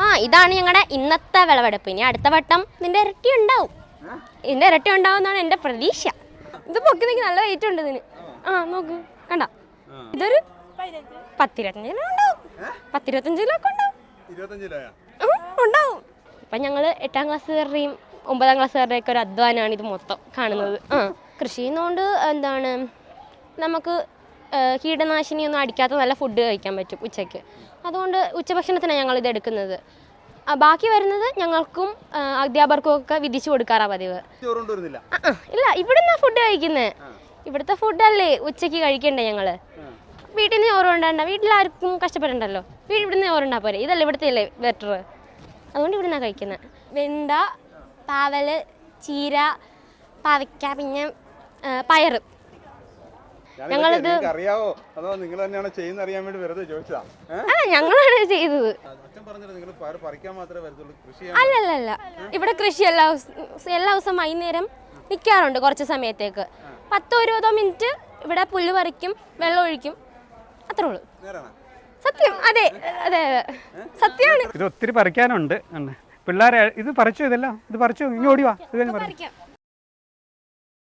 ആ ഇതാണ് ഞങ്ങളുടെ ഇന്നത്തെ വിളവെടുപ്പ്. ഇനി അടുത്ത വട്ടം ഇതിന്റെ ഇരട്ടി ഉണ്ടാവും. എന്നാണ് എൻ്റെ പ്രതീക്ഷ. ഇത് പൊക്കി നിൽക്കി നല്ല വെയിറ്റ് ഉണ്ട് ഇതിന്. ആ നോക്ക് കണ്ട, ഇതൊരു 10-25 കിലോ ഉണ്ടാവും. 10-25 കിലോ ഒക്കെ ഉണ്ടാവും. ഇപ്പം ഞങ്ങൾ 8ാം ക്ലാസ്സുകാരുടെയും 9ാം ക്ലാസ്സുകാരുടെയൊക്കെ ഒരു അധ്വാനമാണ് ഇത് മൊത്തം കാണുന്നത്. കൃഷി ചെയ്യുന്നതുകൊണ്ട് എന്താണ് നമുക്ക് കീടനാശിനിയൊന്നും അടിക്കാത്ത നല്ല ഫുഡ് കഴിക്കാൻ പറ്റും ഉച്ചയ്ക്ക്. അതുകൊണ്ട് ഉച്ചഭക്ഷണത്തിനാണ് ഞങ്ങളിത് എടുക്കുന്നത്. ബാക്കി വരുന്നത് ഞങ്ങൾക്കും അധ്യാപകർക്കും ഒക്കെ വിധിച്ചു കൊടുക്കാറാണ് പതിവ്. ഇല്ല, ഇവിടുന്ന് ഫുഡ് കഴിക്കുന്നത്. ഇവിടുത്തെ ഫുഡല്ലേ ഉച്ചയ്ക്ക് കഴിക്കണ്ടേ ഞങ്ങള്. വീട്ടിൽ നിന്ന് ചോറുണ്ടാണ്ട, വീട്ടിലാർക്കും കഷ്ടപ്പെടണ്ടല്ലോ. ഇവിടുന്ന് ചോറുണ്ടാ പോരെ. ഇതല്ലേ ഇവിടുത്തെ അല്ലേ ബെറ്റർ. അതുകൊണ്ട് ഇവിടുന്നാണ് കഴിക്കുന്നത്. വെണ്ട, പാവല്, ചീര, പാവയ്ക്ക, പിന്നെ പയറ്. ഞങ്ങളിത് ഞങ്ങളാണ് ചെയ്തത്. അല്ലല്ല, ഇവിടെ കൃഷി എല്ലാ ദിവസവും വൈകുന്നേരം നിൽക്കാറുണ്ട്. കുറച്ച് സമയത്തേക്ക് 10-20 മിനിറ്റ് ഇവിടെ പുല്ല് പറിക്കും, വെള്ളം ഒഴിക്കും, അത്രേ ഉള്ളൂ. സത്യം, അതെ അതെ സത്യമാണ്. ഇത് ഒത്തിരി പറിക്കാനുണ്ട്. പിള്ളേരെ ഇത് പറിച്ചു, ഇതെല്ലാം ഇത് പറിച്ചു, ഇനി ഓടിവാ. ഇത് കഴിഞ്ഞ് പറിക്കാം.